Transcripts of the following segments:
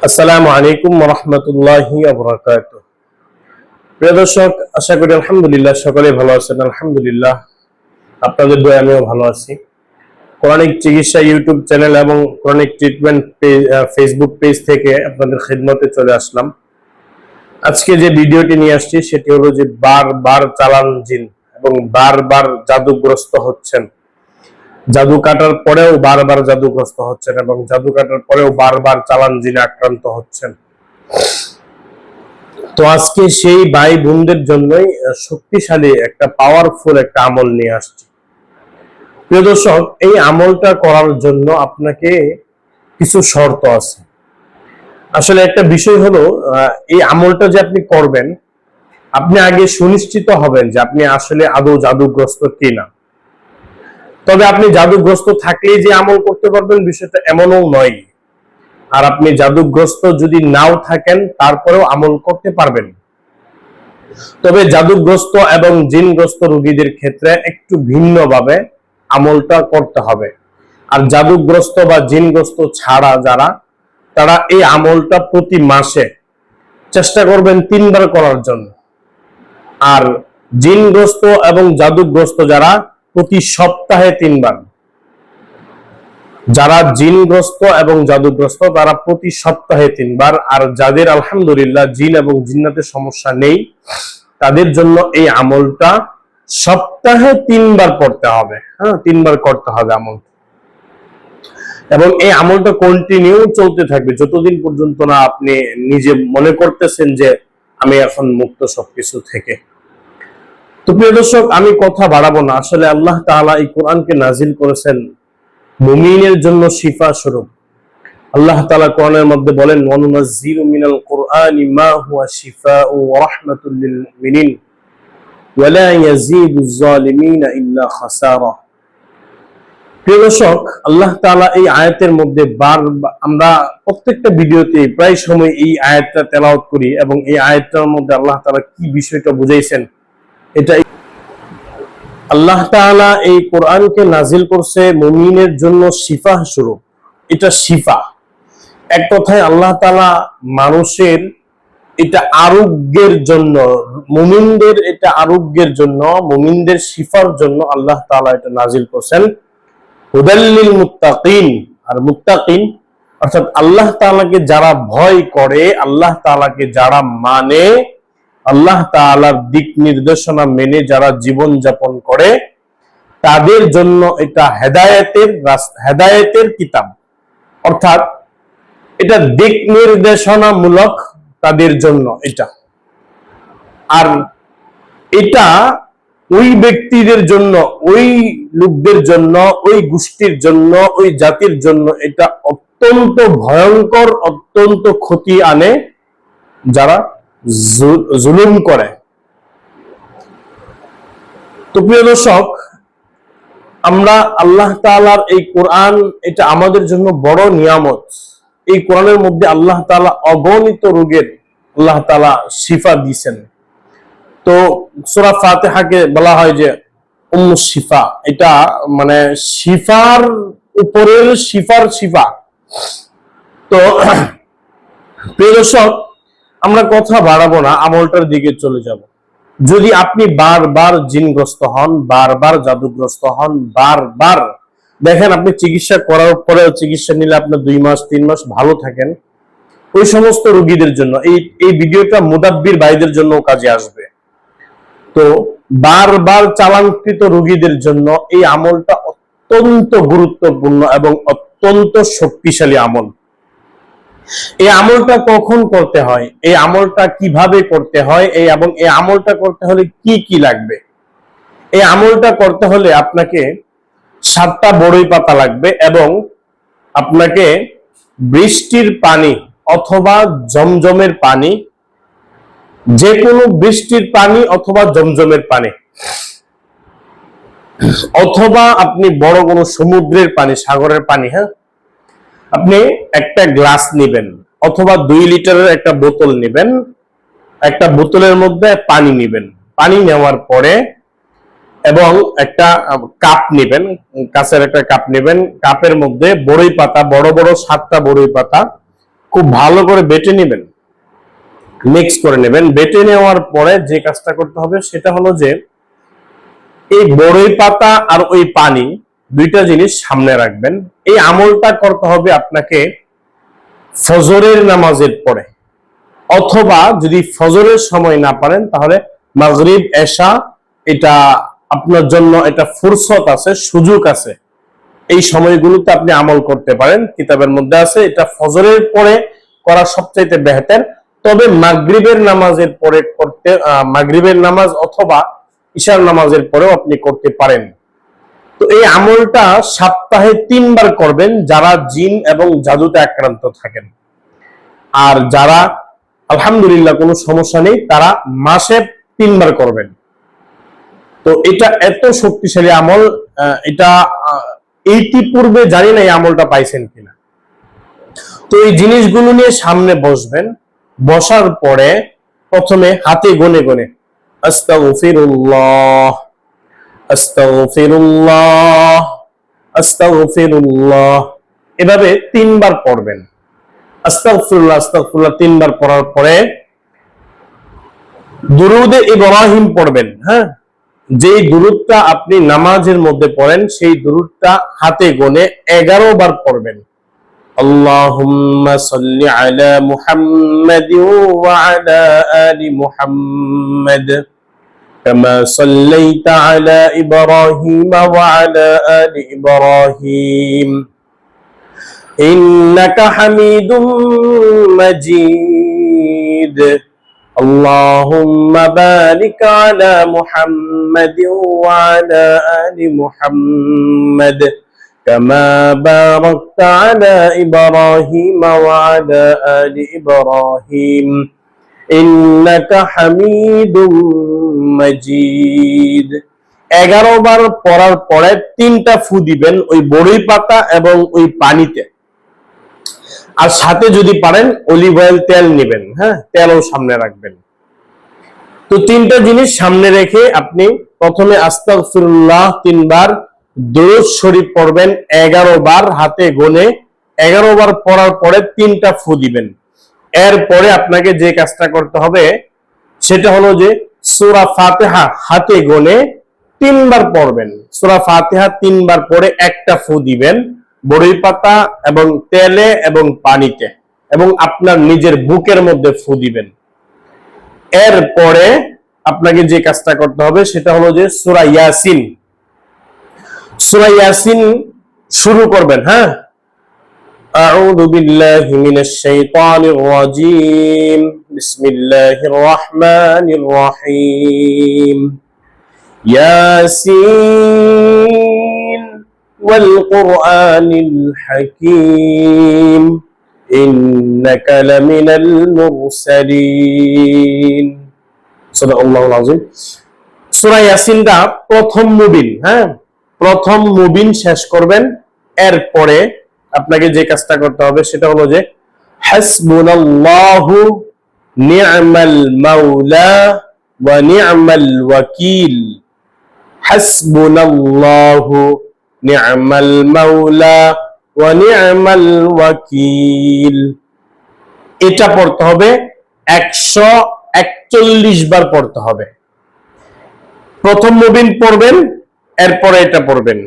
আসসালামু আলাইকুম ওয়া রাহমাতুল্লাহি ওয়া বারাকাতুহু। প্রিয় দর্শক, আশা করি আলহামদুলিল্লাহ সকলে ভালো আছেন। আলহামদুলিল্লাহ আপনাদের দোয়ায় আমিও ভালো আছি। কোরআনিক চিকিৎসা ইউটিউব চ্যানেল এবং কোরআনিক ট্রিটমেন্ট ফেসবুক পেজ থেকে আপনাদের খিদমতে চলে আসলাম। আজকে যে ভিডিওটি নিয়ে আসছি সেটি হলো যে বারবার চালান জিন এবং বারবার জাদুগ্রস্ত হচ্ছেন, জাদু কাটার পরেও বারবার জাদুগ্রস্ত হচ্ছেন এবং জাদু কাটার পরেও বারবার চালান জিনে আক্রান্ত হচ্ছেন। তো আজকে সেই ভাই বোনদের জন্যই শক্তিশালী একটা পাওয়ারফুল একটা আমল নিয়ে আসছি। প্রিয় দর্শক, এই আমলটা করার জন্য আপনাকে কিছু শর্ত আছে। আসলে একটা বিষয় হলো, এই আমলটা যে আপনি করবেন, আপনি আগে সুনিশ্চিত হবেন যে আপনি আসলে আদৌ জাদুগ্রস্ত কিনা। তবে আপনি জাদুগ্রস্ত থাকলেই যে আমল করতে পারবেন বিষয়টা এমনও নয়। আর আপনি জাদুগ্রস্ত যদি নাও থাকেন তারপরেও আমল করতে পারবেন। তবে জাদুগ্রস্ত এবং জিনগ্রস্ত রোগীদের ক্ষেত্রে একটু ভিন্নভাবে আমলটা করতে হবে। আর জাদুগ্রস্ত বা জিনগ্রস্ত ছাড়া যারা, তারা এই আমলটা প্রতি মাসে চেষ্টা করবেন 3 বার করার জন্য। আর জিনগ্রস্ত এবং জাদুগ্রস্ত যারা, প্রতি সপ্তাহে 3 বার। যারা জিনগ্রস্ত এবং জাদুগ্রস্ত তারা প্রতি সপ্তাহে 3 বার। আর যাদের আলহামদুলিল্লাহ জিন এবং জিন্নাতের সমস্যা নেই, তাদের জন্য এই আমলটা সপ্তাহে 3 বার করতে হবে। 3 বার করতে হবে আমল। এবং এই আমলটা কন্টিনিউ চলতে থাকবে যতদিন পর্যন্ত না আপনি নিজে মনে করতেছেন যে আমি এখন মুক্ত সবকিছু থেকে। তো প্রিয় দর্শক, আমি কথা বাড়াবো না। আসলে আল্লাহ তাআলা এই কোরআনকে নাজিল করেছেন মুমিনের জন্য শিফা স্বরূপ। আল্লাহ তাআলা কোরআনের মধ্যে বলেন, ওয়ানুনাজ্জিলু মিনাল কুরআনি মা হুয়া শিফাউ ওয়া রাহমাতুল লিল মুমিনিন ওয়া লা ইয়াজিদুজ জালিমিনা ইল্লা খাসারা। প্রিয় দর্শক, আল্লাহ তাআলা এই আয়াতের মধ্যে আমরা প্রত্যেকটা ভিডিওতে প্রায় সময় এই আয়াতটা তেলাওয়াত করি এবং এই আয়াতটার মধ্যে আল্লাহ তাআলা কি বিষয়টা বুঝাইছেন, এটা আল্লাহ তাআলা এই কোরআনকে নাজিল করছে মুমিনের জন্য শিফা স্বরূপ। এটা শিফা, এক কথায় আল্লাহ তাআলা মানুষের এটা আরোগ্যের জন্য, মুমিনদের এটা আরোগ্যের জন্য, মুমিনদের শিফার জন্য আল্লাহ তাআলা এটা নাজিল করছেন। হুদাল্লিল মুত্তাকিন। আর মুত্তাকিন অর্থাৎ আল্লাহ তাআলাকে যারা ভয় করে, আল্লাহ তাআলাকে যারা মানে, আল্লাহ তাআলার দিক নির্দেশনা মেনে যারা জীবন যাপন করে, তাদের জন্য এটা হেদায়েতের কিতাব। অর্থাৎ এটা দিক নির্দেশনামূলক তাদের জন্য এটা। আর এটা ওই ব্যক্তিদের জন্য, ওই লোকদের জন্য, ওই গোষ্ঠীর জন্য, ওই জাতির জন্য এটা অত্যন্ত ভয়ঙ্কর, অত্যন্ত ক্ষতি আনে যারা জুলুম করে। তো প্রিয় দর্শক, আমরা আল্লাহ তাআলার এই কোরআন, এটা আমাদের জন্য বড় নিয়ামত। এই কোরআনের মধ্যে আল্লাহ তাআলা অগণিত রোগের আল্লাহ তাআলা শিফা দিয়েছেন। তো সূরা ফাতিহাকে বলা হয় যে উম্মুশ শিফা। এটা মানে শিফার উপরের শিফার শিফা। তো প্রিয় দর্শক, আমরা কথা বাড়াবো না, আমলটার দিকে চলে যাব। যদি আপনি বারবার জিনগ্রস্ত হন, বারবার জাদুগ্রস্ত হন, বারবার দেখেন আপনি চিকিৎসা করার পরেও, চিকিৎসা নিলে আপনার 2 মাস 3 মাস ভালো থাকেন, ওই সমস্ত রোগীদের জন্য এই ভিডিওটা মুদাব্বির ভাইদের জন্য কাজে আসবে। তো বারবার চালানকৃত রোগীদের জন্য এই আমলটা অত্যন্ত গুরুত্বপূর্ণ এবং অত্যন্ত শক্তিশালী আমল। এই আমলটা কখন করতে হয়, এই আমলটা কিভাবে করতে হয়, এবং এই আমলটা করতে হলে কি কি লাগবে। এই আমলটা করতে হলে আপনাকে 7টা বড়ই পাতা লাগবে এবং আপনাকে বৃষ্টির পানি অথবা জমজমের পানি, যে কোনো বৃষ্টির পানি অথবা জমজমের পানি, অথবা আপনি বড় কোনো সমুদ্রের পানি, সাগরের পানি, আপনি একটা গ্লাস নেবেন অথবা 2 লিটারের একটা বোতল নেবেন। একটা বোতলের মধ্যে পানি নেবেন। পানি নেওয়ার পরে এবং একটা কাপ নেবেন, কাঁচের একটা কাপ নেবেন। কাপের মধ্যে বড়ই পাতা, বড় বড় 7টা বড়ই পাতা খুব ভালো করে বেটে নেবেন, মিক্স করে নেবেন। বেটে নেওয়ার পরে যে কাজটা করতে হবে সেটা হলো যে এই বড়ই পাতা আর ওই পানি দুইটা জিনিস সামনে রাখবেন। এই আমলটা করতে হবে আপনাকে ফজরের নামাজের পরে, অথবা যদি ফজরের সময় না পারেন তাহলে মাগরিব এশা, এটা আপনার জন্য এটা ফুরসত আছে, সুযোগ আছে, এই সময়গুলোতে আপনি আমল করতে পারেন। কিতাবের মধ্যে আছে এটা ফজরের পরে করা সবচাইতে বেহতর, তবে মাগরিবের নামাজের পরে করতে, মাগরিবের নামাজ অথবা ইশার নামাজের পরেও আপনি করতে পারেন। তো এই আমলটা সপ্তাহে 3 বার করবেন যারা জিন এবং জাদুতে আক্রান্ত থাকেন। আর যারা আলহামদুলিল্লাহ কোনো সমস্যা নেই তারা মাসে 3 বার করবেন। তো এটা এত শক্তিশালী আমল, এটা ইতিপূর্বে জানি না এই আমলটা পাইছেন কিনা। তো এই জিনিসগুলো নিয়ে সামনে বসবেন, বসার পরে প্রথমে হাতে গনে গনে আস্তাগফিরুল্লাহ আস্তাগফিরুল্লাহ আস্তাগফিরুল্লাহ এভাবে 3 বার পড়বেন। আস্তাগফিরুল্লাহ আস্তাগফিরুল্লাহ 3 বার পড়ার পরে দুরুদে ইব্রাহিম পড়বেন। হ্যাঁ, যে দুরুদটা আপনি নামাজের মধ্যে পড়েন সেই দুরুদটা হাতে গনে 11 বার পড়বেন। আল্লাহুম্মা সাল্লি আলা মুহাম্মাদ ওয়া আলা আলি মুহাম্মাদ কামা সাল্লাইতা আলা ইব্রাহিম ওয়া আলা আলি ইব্রাহিম ইন্নাকা হামিদুম মাজিদ اللهم بارك على محمد وعلى آل محمد كما باركت على إبراهيم وعلى آل إبراهيم إنك حميد مجيد 11 বার পড়ার পরে 3টা ফু দিবেন ওই বড়ই পাতা এবং ওই পানিতে। আর সাথে যদি পারেন অলিভ অয়েল তেল নেবেন, হ্যাঁ, তেলও সামনে রাখবেন। তো 3টা জিনিস সামনে রেখে আপনি প্রথমে আস্তাগফিরুল্লাহ 3 বার, দুরূদ শরীফ পড়বেন 11 বার হাতে গনে। 11 বার পড়ার পরে 3টা ফু দিবেন। এরপরে আপনাকে যে কাজটা করতে হবে সেটা হলো যে সূরা ফাতিহা হাতে গনে 3 বার পড়বেন। সূরা ফাতিহা 3 বার পড়ে একটা ফু দিবেন বড়ই পাতা এবং তেলে এবং পানিতে, এবং আপনার নিজের বুকের মধ্যে ফু দিবেন। এরপরে আপনাকে যে কাজটা করতে হবে সেটা হলো যে সূরা ইয়াসিন, সূরা ইয়াসিন শুরু করবেন। হ্যাঁ, আউযু বিল্লাহি মিনাশ শাইতানির রাজীম বিসমিল্লাহির রহমানির রহিম ইয়াসিন والقرآن الحكيم إنك لمن المرسلين صدق الله العظيم। সূরা ইয়াসিনটা প্রথম মুবিন, হ্যাঁ, প্রথম মুবিন শেষ করবেন। এরপরে আপনাকে যে কাজটা করতে হবে সেটা হলো যে হাসবুনাল্লাহু নি'মাল মাওলা ওয়া নি'মাল ওয়াকিল, হাসবুনাল্লাহু নি'মাল মাওলা ওয়া নি'মাল ওয়াকিল। এটা পড়তে হবে 141 বার পড়তে হবে। প্রথম মুবিন পড়বেন, এরপরে এটা পড়বেন,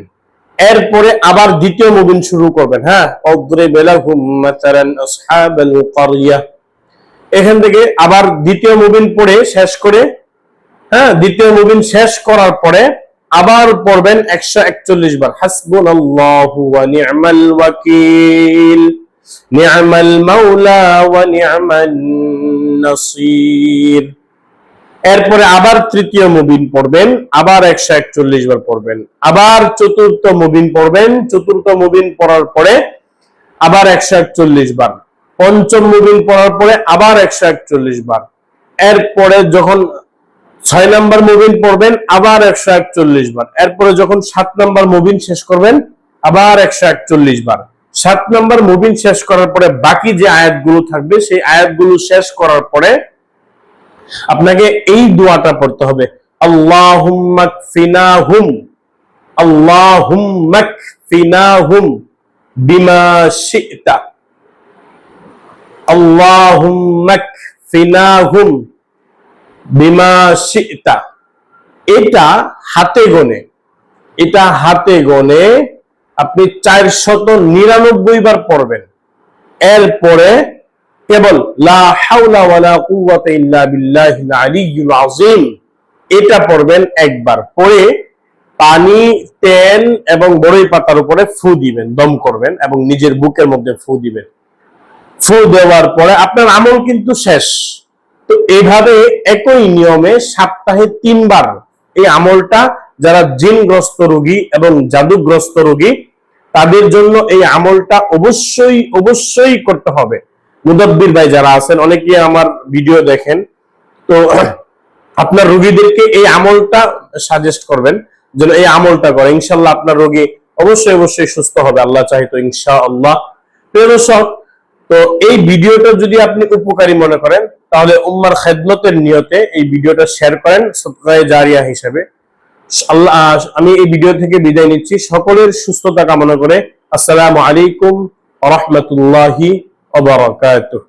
এরপরে আবার দ্বিতীয় মুবিন শুরু করবেন। হ্যাঁ, উদরিব লাহুম মাসালান আসহাবাল ক্বরিয়া, এখান থেকে আবার দ্বিতীয় মুবিন পড়ে শেষ করে, হ্যাঁ, দ্বিতীয় মুবিন শেষ করার পরে আবার পড়বেন 141 বার হাসবুনাল্লাহু ওয়া নি'মাল ওয়াকিল নি'মাল মাওলা ওয়া নি'মান নাসির। এরপরে আবার তৃতীয় মুবিন পড়বেন, আবার 141 বার পড়বেন, আবার চতুর্থ মুবিন পড়বেন, চতুর্থ মুবিন পড়ার পরে আবার 141 বার, পঞ্চম মুবিন পড়ার পরে আবার 141 বার। এরপরে যখন 6 নম্বর মুবিন পড়বেন আবার 141 বার। এরপরে যখন 7 নম্বর মুবিন শেষ করবেন আবার 141 বার। 7 নম্বর মুবিন শেষ করার পরে বাকি যে আয়াতগুলো থাকবে সেই আয়াতগুলো শেষ করার পরে আপনাকে এই দোয়াটা পড়তে হবে, আল্লাহুম্মা কফিনাহুম আল্লাহুম্মা কফিনাহুম বিমা শি'তা। আল্লাহুম্মা কফিনাহুম বিমা শি'তা, এটা হাতে গনে আপনি 499 বার পড়বেন। এরপরে কেবল লা হাওলা ওয়ালা কুওয়াতা ইল্লা বিল্লাহিল আলিয়্যিল আযীম এটা পড়বেন একবার, পরে পানি, তেল এবং বড়ই পাতার উপরে ফু দিবেন, দম করবেন এবং নিজের বুকের মধ্যে ফু দিবেন। ফু দেওয়ার পরে আপনার আমল কিন্তু শেষ। তো এইভাবে একই নিয়মে সপ্তাহে 3 বার এই আমলটা, যারা জিনগ্রস্ত রোগী এবং জাদুগ্রস্ত রোগী তাদের জন্য এই আমলটা অবশ্যই করতে হবে। মুদাব্বির ভাই যারা আছেন, অনেকে আমার ভিডিও দেখেন, তো আপনার রোগীদেরকে এই আমলটা সাজেস্ট করবেন যেন এই আমলটা করে। ইনশাআল্লাহ আপনার রোগী অবশ্যই সুস্থ হবে, আল্লাহ চাহে তো ইনশাআল্লাহ। প্রিয় দর্শক, তো এই ভিডিওটা যদি আপনি উপকারী মনে করেন তাহলে উম্মার খেদমতের নিয়তে এই ভিডিওটা শেয়ার করেন সদকায়ে জারিয়া হিসেবে। আল্লাহ, আমি এই ভিডিও থেকে বিদায় নিচ্ছি সকলের সুস্থতা কামনা করে। আসসালামু আলাইকুম ওয়া রাহমাতুল্লাহি ওয়া বারাকাতুহু।